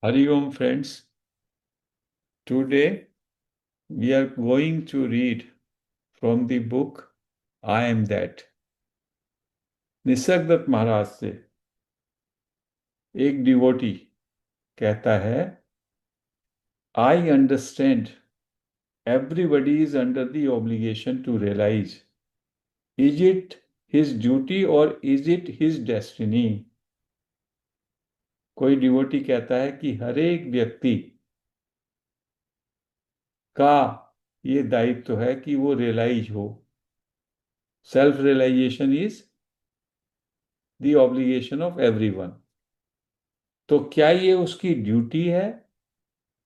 Hari Om friends, today we are going to read from the book I Am That. Nisargadatta महाराज से एक devotee कहता है, I understand everybody is under the obligation to realize. Is it his duty or is it his destiny? कोई devotee कहता है कि हर एक व्यक्ति का ये दायित्व है कि वो रियलाइज हो. Self realisation is the obligation of everyone. तो क्या ये उसकी ड्यूटी है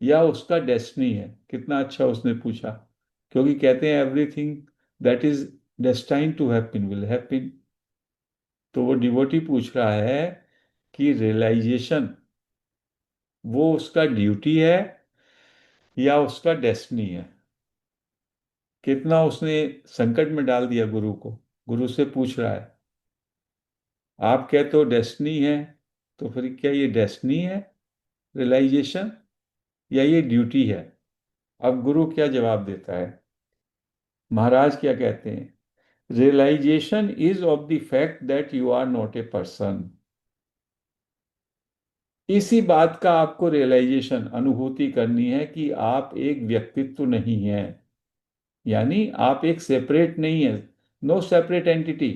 या उसका डेस्टिनी है? कितना अच्छा उसने पूछा, क्योंकि कहते हैं everything that is destined to happen will happen. तो वो डिवोटी पूछ रहा है कि रियलाइजेशन वो उसका ड्यूटी है या उसका डेस्टिनी है. कितना उसने संकट में डाल दिया गुरु को. गुरु से पूछ रहा है, आप कहते हो डेस्टिनी है, तो फिर क्या ये डेस्टिनी है रियलाइजेशन या ये ड्यूटी है? अब गुरु क्या जवाब देता है, महाराज क्या कहते हैं? Realisation is of the fact that you are not a person. इसी बात का आपको रियलाइजेशन अनुभूति करनी है कि आप एक व्यक्तित्व नहीं है, यानी आप एक सेपरेट नहीं है. No separate entity.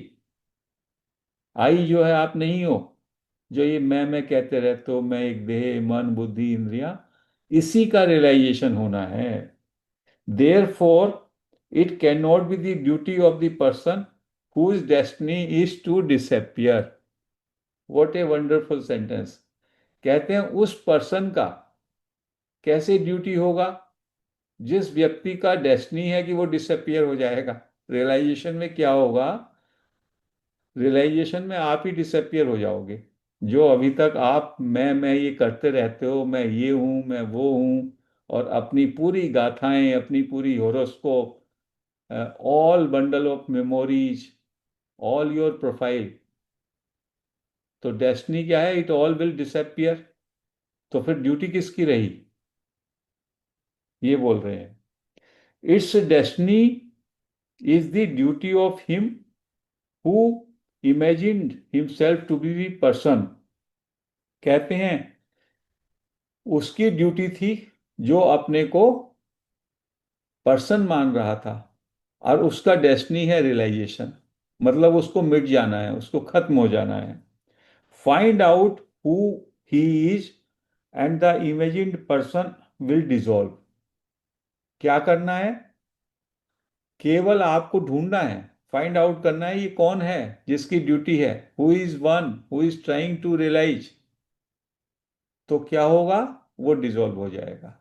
आई जो है आप नहीं हो, जो ये मैं कहते रहते हो, मैं एक देह मन बुद्धि इंद्रियां, इसी का रियलाइजेशन होना है. Therefore, it cannot be the duty of the person whose destiny is to disappear. What a wonderful sentence. कहते हैं उस पर्सन का कैसे ड्यूटी होगा जिस व्यक्ति का डेस्टिनी है कि वो डिसअपियर हो जाएगा. रियलाइजेशन में क्या होगा? रियलाइजेशन में आप ही डिसअपियर हो जाओगे. जो अभी तक आप मैं ये करते रहते हो, मैं ये हूं मैं वो हूं, और अपनी पूरी गाथाएं, अपनी पूरी horoscope, all bundle of memories, all your profile. तो डेस्टिनी क्या है? It all will disappear. तो फिर ड्यूटी किसकी रही? ये बोल रहे हैं, it's destiny is the duty of him who imagined himself to be the person. कहते हैं उसकी ड्यूटी थी जो अपने को पर्सन मान रहा था, और उसका डेस्टिनी है रियलाइजेशन. मतलब उसको मिट जाना है, उसको खत्म हो जाना है. Find out who he is and the imagined person will dissolve. क्या करना है? केवल आपको ढूंढना है, फाइंड आउट करना है ये कौन है जिसकी ड्यूटी है. Who is one who is trying to realise. तो क्या होगा? वो डिसॉल्व हो जाएगा.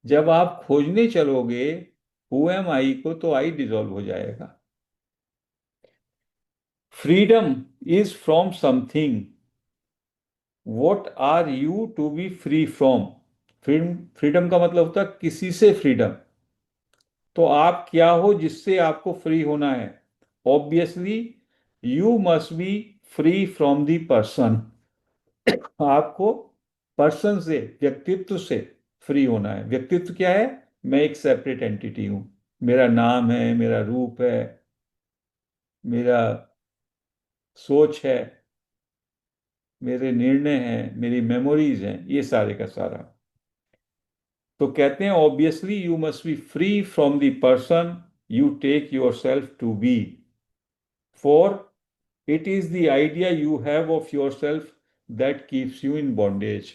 जब आप खोजने चलोगे हु एम आई को, तो आई डिसॉल्व हो जाएगा. Freedom is from something. What are you to be free from. Freedom का मतलब होता है किसी से फ्रीडम. तो आप क्या हो जिससे आपको फ्री होना है? Obviously you must be free from the person. आपको पर्सन से, व्यक्तित्व से फ्री होना है. व्यक्तित्व क्या है? मैं एक सेपरेट एंटिटी हूं. मेरा नाम है, मेरा रूप है, मेरा सोच है, मेरे निर्णय हैं, मेरी मेमोरीज हैं, ये सारे का सारा. तो कहते हैं obviously you must be free from the person you take yourself to be. For it is the idea you have of yourself that keeps you in bondage.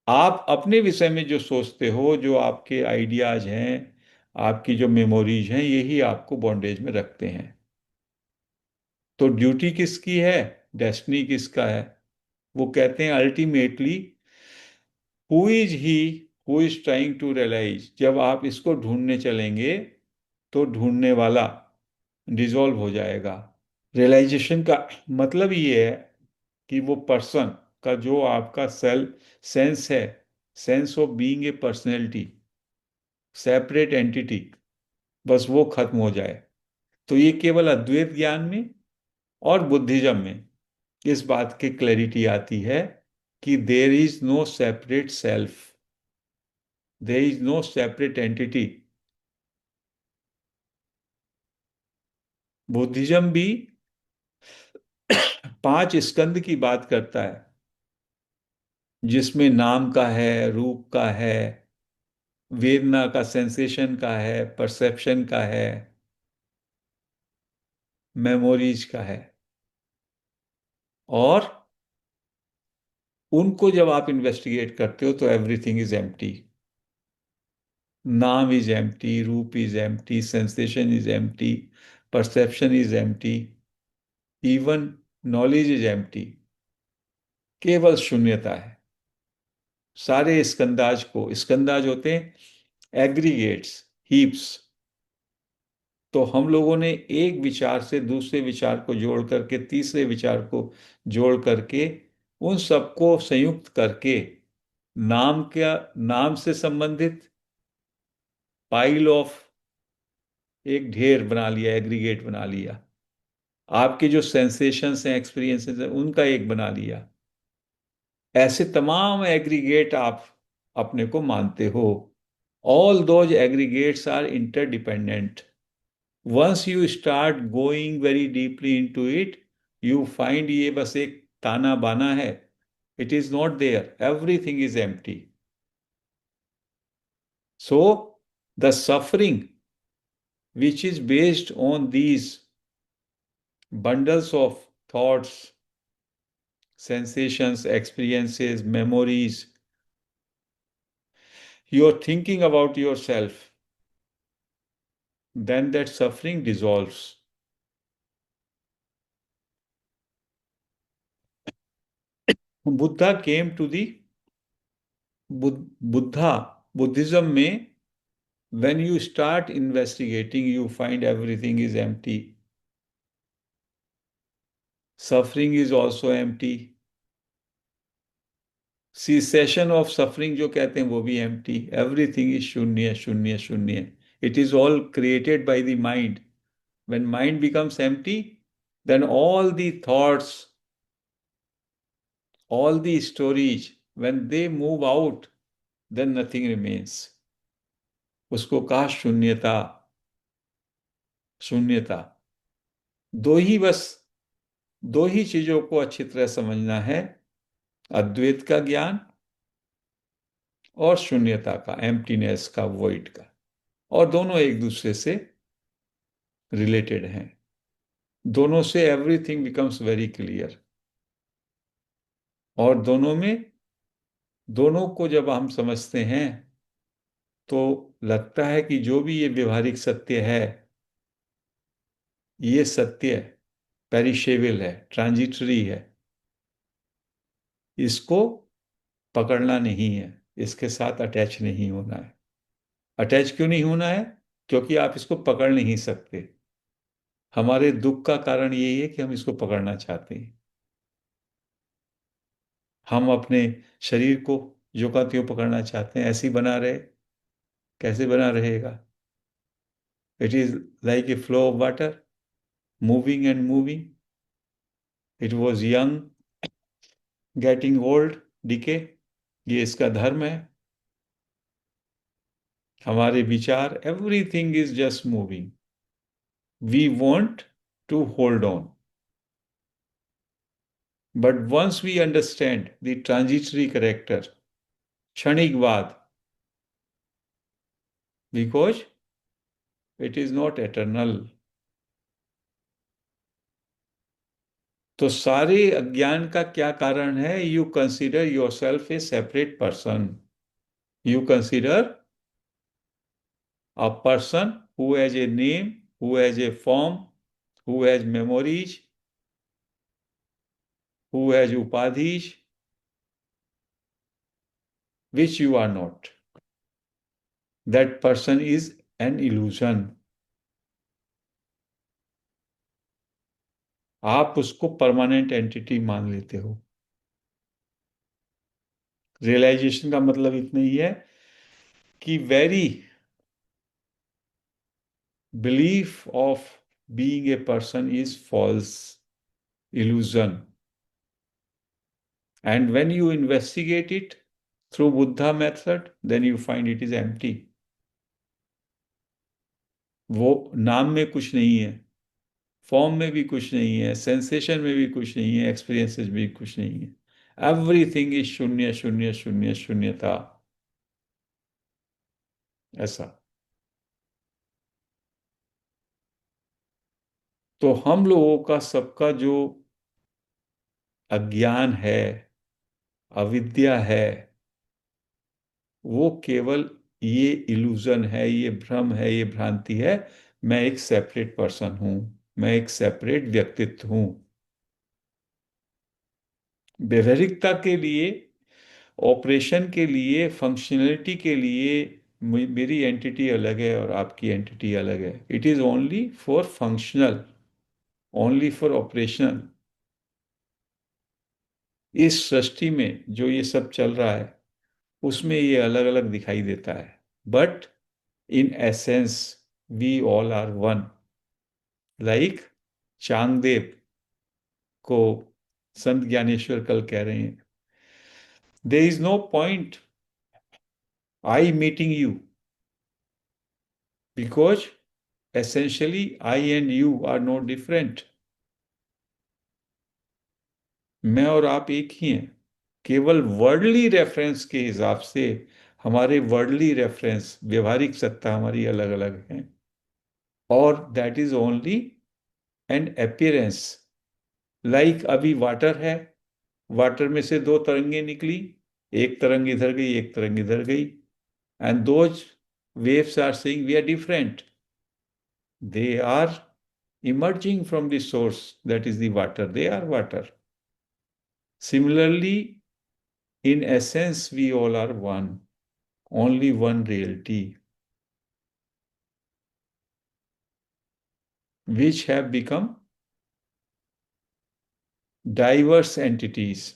आप अपने विषय में जो सोचते हो, जो आपके आइडियाज हैं, आपकी जो मेमोरीज हैं, यही आपको बॉन्डेज में रखते हैं. तो ड्यूटी किसकी है? डेस्टिनी किसका है? वो कहते हैं ultimately who is he who is trying to realise. जब आप इसको ढूंढने चलेंगे तो ढूंढने वाला डिसॉल्व हो जाएगा. रियलाइजेशन का मतलब ये है कि वो पर्सन का जो आपका सेल्फ सेंस है, sense of being A personality, separate entity, बस वो खत्म हो जाए. तो ये केवल अद्वैत ज्ञान में और बुद्धिज्म में इस बात की क्लैरिटी आती है कि there is no separate self, there is no separate entity. Buddhism भी 5 स्कंद की बात करता है, जिसमें नाम का है, रूप का है, वेदना का, सेंसेशन का है, परसेप्शन का है, मेमोरीज का है। और उनको जब आप इन्वेस्टिगेट करते हो तो एवरीथिंग इज एम्प्टी। नाम इज एम्प्टी, रूप is empty, sensation is empty, perception is empty, even knowledge is empty. केवल शून्यता है। सारे स्कंदाज को, स्कंदाज होते हैं एग्रीगेट्स, हीप्स। तो हम लोगों ने एक विचार से दूसरे विचार को जोड़ करके, तीसरे विचार को जोड़ करके, उन सबको संयुक्त करके नाम से संबंधित पाइल ऑफ, एक ढेर बना लिया, एग्रीगेट बना लिया। आपके जो सेंसेशंस हैं, एक्सपीरियंसेस हैं, उनका एक बना लिया। ऐसे तमाम एग्रीगेट आप अपने को मानते हो। All those aggregates are interdependent. Once you start going very deeply into it, you find ये बस एक ताना बाना है। It is not there, everything is empty. So the suffering which is based on these bundles of thoughts, sensations, experiences, memories, you're thinking about yourself, then that suffering dissolves. Buddha came to the Buddhism में, when you start investigating, you find everything is empty. Suffering is also empty. Cessation of suffering जो कहते हैं वो भी empty. Everything is शून्य शून्य शून्य. It is all created by the mind. When mind becomes empty, then all the thoughts, all the stories, when they move out, then nothing remains. उसको कहा शून्यता। शून्यता। दो ही बस, दो ही चीजों को अच्छी तरह समझना है, अद्वैत का ज्ञान और शून्यता का, एम्प्टीनेस का, वॉइड का। और दोनों एक दूसरे से रिलेटेड हैं। दोनों से एवरीथिंग बिकम्स वेरी क्लियर। और दोनों को जब हम समझते हैं तो लगता है कि जो भी ये व्यवहारिक सत्य है, ये सत्य पेरिशेबल है, ट्रांजिटरी है। इसको पकड़ना नहीं है, इसके साथ अटैच नहीं होना है। अटैच क्यों नहीं होना है? क्योंकि आप इसको पकड़ नहीं सकते। हमारे दुख का कारण यही है कि हम इसको पकड़ना चाहते हैं। हम अपने शरीर को जो का त्यों पकड़ना चाहते हैं, ऐसे ही बना रहे। कैसे बना रहेगा? It is like a flow of water, moving and moving. It was young, getting old, decay. ये इसका धर्म है। हमारे विचार, everything is just moving. We want to hold on, but once we understand the transitory character, क्षणिकवाद, because it is not eternal. तो सारे अज्ञान का क्या कारण है? You consider yourself a separate person. You consider a person who has a name, who has a form, who has memories, who has upadhis, which you are not. That person is an illusion. आप उसको permanent entity मान लेते हो। Realisation का मतलब इतना ही है कि very belief of being a person is false, illusion, And when you investigate it through Buddha method, then you find it is empty. वो नाम में कुछ नहीं है, फॉर्म में भी कुछ नहीं है, सेंसेशन में भी कुछ नहीं है, एक्सपीरियंसेस भी कुछ नहीं है। एवरीथिंग इज शून्य शून्य शून्य शून्यता। ऐसा। तो हम लोगों का सबका जो अज्ञान है, अविद्या है, वो केवल ये इल्यूजन है, ये भ्रम है, ये भ्रांति है। मैं एक सेपरेट पर्सन हूं, मैं एक सेपरेट व्यक्तित्व हूं। व्यवहारिकता के लिए, ऑपरेशन के लिए, फंक्शनलिटी के लिए मेरी एंटिटी अलग है और आपकी एंटिटी अलग है। It is only for functional, only for operational. इस सृष्टि में जो ये सब चल रहा है उसमें ये अलग अलग दिखाई देता है, but in essence we all are one. Like Changdev को संत ज्ञानेश्वर कल कह रहे हैं, there is no point I meeting you, because essentially I and you are no different। मैं और आप एक ही हैं। केवल वर्डली रेफरेंस के हिसाब से हमारे वर्डली रेफरेंस, व्यवहारिक सत्ता हमारी अलग अलग है, और that is only an appearance. Like अभी वाटर है, वाटर में से दो तरंगें निकली, एक तरंग इधर गई, एक तरंग इधर गई, and those waves are saying we are different। They are emerging from the source, that is the water, they are water। Similarly, in essence, we all are one, only one reality, which have become diverse entities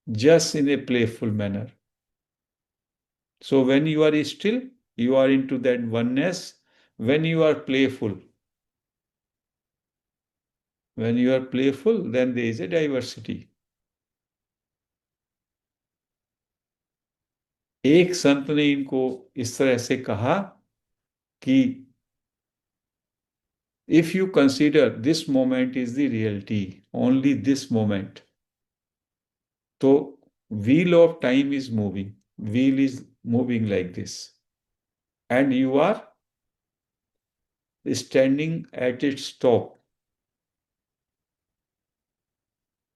just in a playful manner. So, when you are still, you are into that oneness. When you are playful, then there is a diversity। एक संत ने इनको इस तरह से कहा कि if you consider this moment is the reality, only this moment, so wheel of time is moving, wheel is moving like this, and you are standing at its top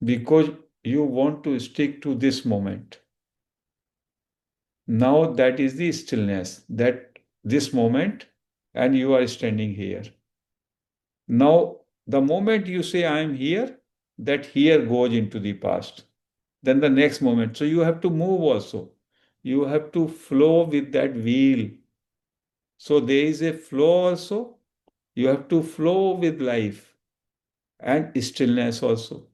because you want to stick to this moment. Now that is the stillness, that this moment, and you are standing here. Now, the moment you say, I am here, that here goes into the past. Then the next moment. So you have to move also. You have to flow with that wheel. So there is a flow also. You have to flow with life and stillness also.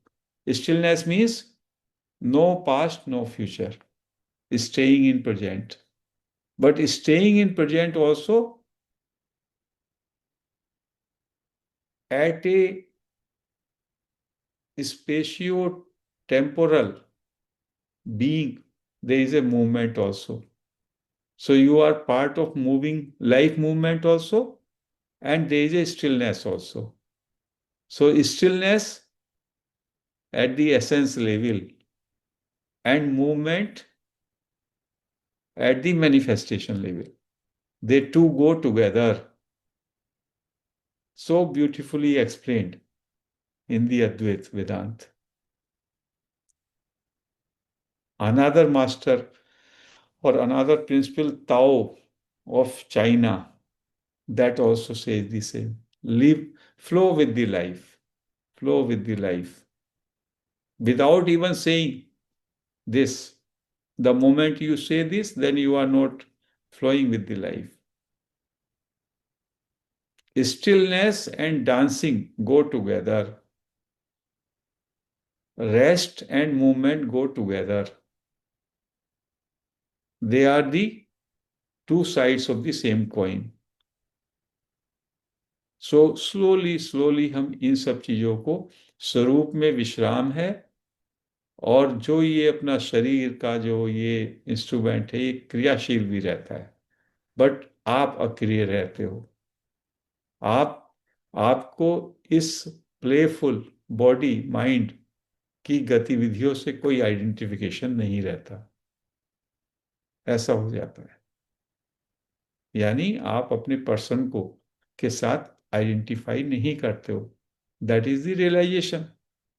Stillness means no past, no future. Staying in present. But staying in present also at a spatio-temporal being, there is a movement also. So you are part of moving life movement also, and there is a stillness also. So stillness at the essence level and movement at the manifestation level, they two go together. So beautifully explained in the Advaita Vedanta. Another master or another principle, Tao of China, that also says the same. Live, flow with the life, flow with the life. Without even saying this, the moment you say this, then you are not flowing with the life. Stillness and dancing go together. Rest and movement go together. They are the two sides of the same coin. So slowly slowly हम इन सब चीजों को, स्वरूप में विश्राम है, और जो ये अपना शरीर का जो ये इंस्ट्रूमेंट है, ये क्रियाशील भी रहता है, बट आप अक्रिय रहते हो। आप आपको इस प्लेफुल बॉडी माइंड की गतिविधियों से कोई आइडेंटिफिकेशन नहीं रहता। ऐसा हो जाता है। यानी आप अपने पर्सन को के साथ आइडेंटिफाई नहीं करते हो। That is the realisation.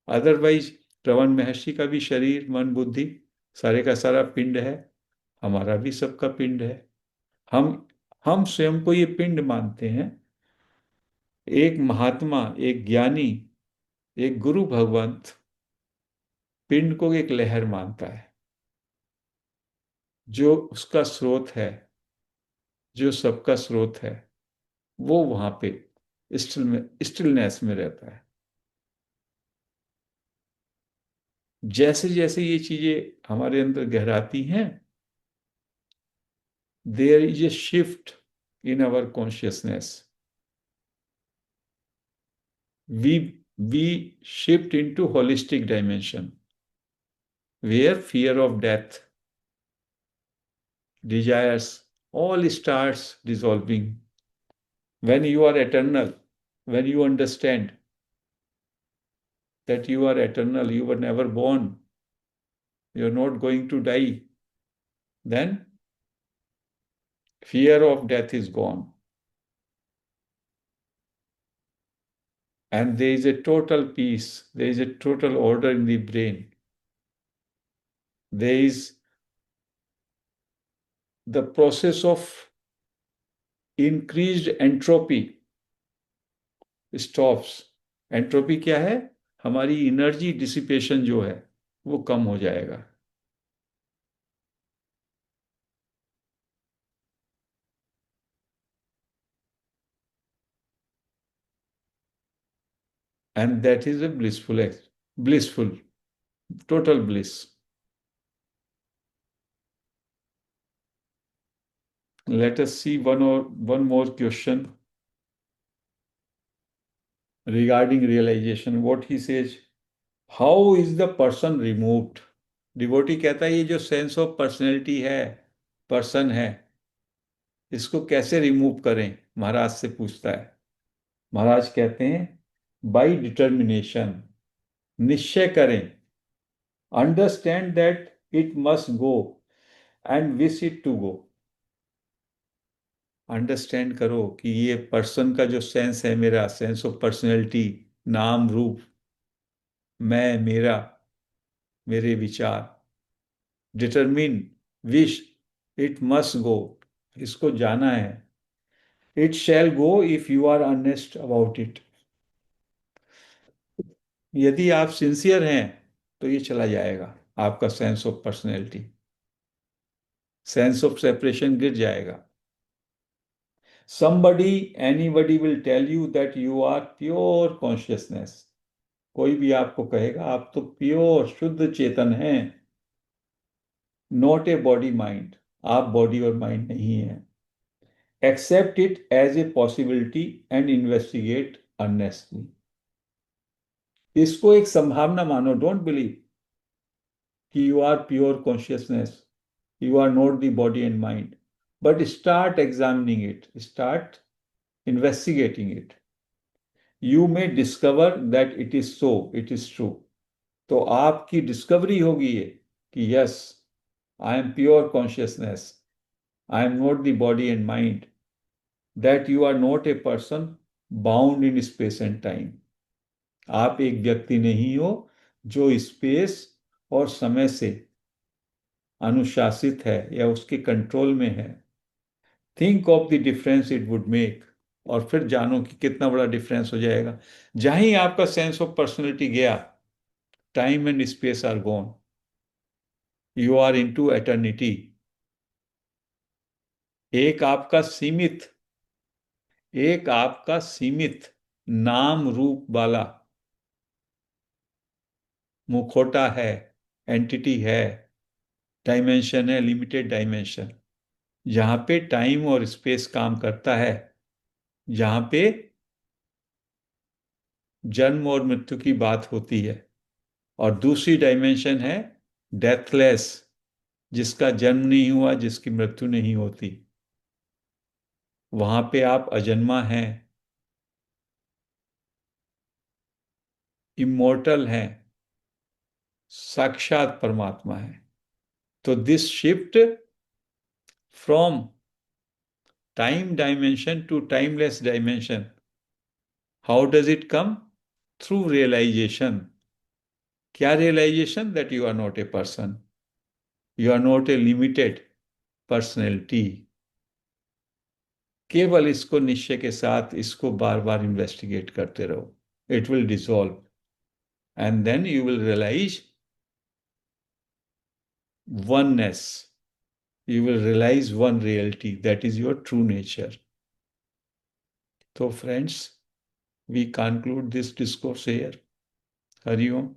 Otherwise Raman Maharshi का भी शरीर मन बुद्धि सारे का सारा पिंड है, हमारा भी सबका पिंड है। हम हम स्वयं को ये पिंड मानते हैं। एक महात्मा, एक ज्ञानी, एक गुरु भगवंत पिंड को एक लहर मानता है, जो उसका स्रोत है, जो सबका स्रोत है। वो वहां पे स्टिलनेस में रहता है। जैसे जैसे ये चीजें हमारे अंदर गहराती हैं, there is a shift in our consciousness. We shift into holistic dimension where fear of death, desires, all starts dissolving. When you are eternal, when you understand that you are eternal, you were never born, you are not going to die, then fear of death is gone. And there is a total peace, there is a total order in the brain. There is the process of increased entropy stops. Entropy क्या है? हमारी energy dissipation जो है वो कम हो जाएगा। And that is a blissful total bliss. Let us see one more question regarding realization. What he says, how is the person removed? Devotee कहता है ये जो सेंस ऑफ पर्सनैलिटी है, पर्सन है, इसको कैसे रिमूव करें? महाराज से पूछता है। महाराज कहते हैं बाय डिटर्मिनेशन, निश्चय करें। Understand that it must go and wish it to go. Understand करो कि ये पर्सन का जो सेंस है, मेरा सेंस ऑफ पर्सनैलिटी, नाम रूप, मैं, मेरा, मेरे विचार, determine, wish, it must go, इसको जाना है। It shall go if you are honest about it. यदि आप सिंसियर हैं तो ये चला जाएगा, आपका sense of personality, sense of separation गिर जाएगा। Somebody, anybody will tell you that you are pure consciousness. कोई भी आपको कहेगा आप तो प्योर शुद्ध चेतन हैं, नॉट ए बॉडी माइंड। आप बॉडी और माइंड नहीं है। Except it as a possibility and investigate earnestly. इसको एक संभावना मानो। डोंट बिलीव कि you are pure consciousness, you are not the body and mind, but start examining it, start investigating it. You may discover that it is so, it is true. तो आपकी discovery होगी ये कि yes, I am pure consciousness, I am not the body and mind, that you are not a person bound in space and time. आप एक व्यक्ति नहीं हो जो स्पेस और समय से अनुशासित है या उसके कंट्रोल में है। Think of the difference it would make. और फिर जानो कि कितना बड़ा डिफरेंस हो जाएगा। जहां ही आपका सेंस ऑफ पर्सनैलिटी गया, time and space are gone, you are into eternity. एक आपका सीमित एक आपका सीमित नाम रूप वाला मुखौटा है, एंटिटी है, डायमेंशन है, लिमिटेड डायमेंशन, जहां पे टाइम और स्पेस काम करता है, जहां पे जन्म और मृत्यु की बात होती है। और दूसरी डायमेंशन है डेथलेस, जिसका जन्म नहीं हुआ, जिसकी मृत्यु नहीं होती। वहां पे आप अजन्मा हैं, इमोर्टल हैं, साक्षात परमात्मा है। तो this shift from time dimension to timeless dimension, how does it come? Through realisation. क्या realisation? That you are not a person, you are not a limited personality. केवल इसको निश्चय के साथ इसको बार बार इन्वेस्टिगेट करते रहो, it will dissolve, and then you will realize oneness. You will realize one reality, that is your true nature. So friends, we conclude this discourse here. Hari Om.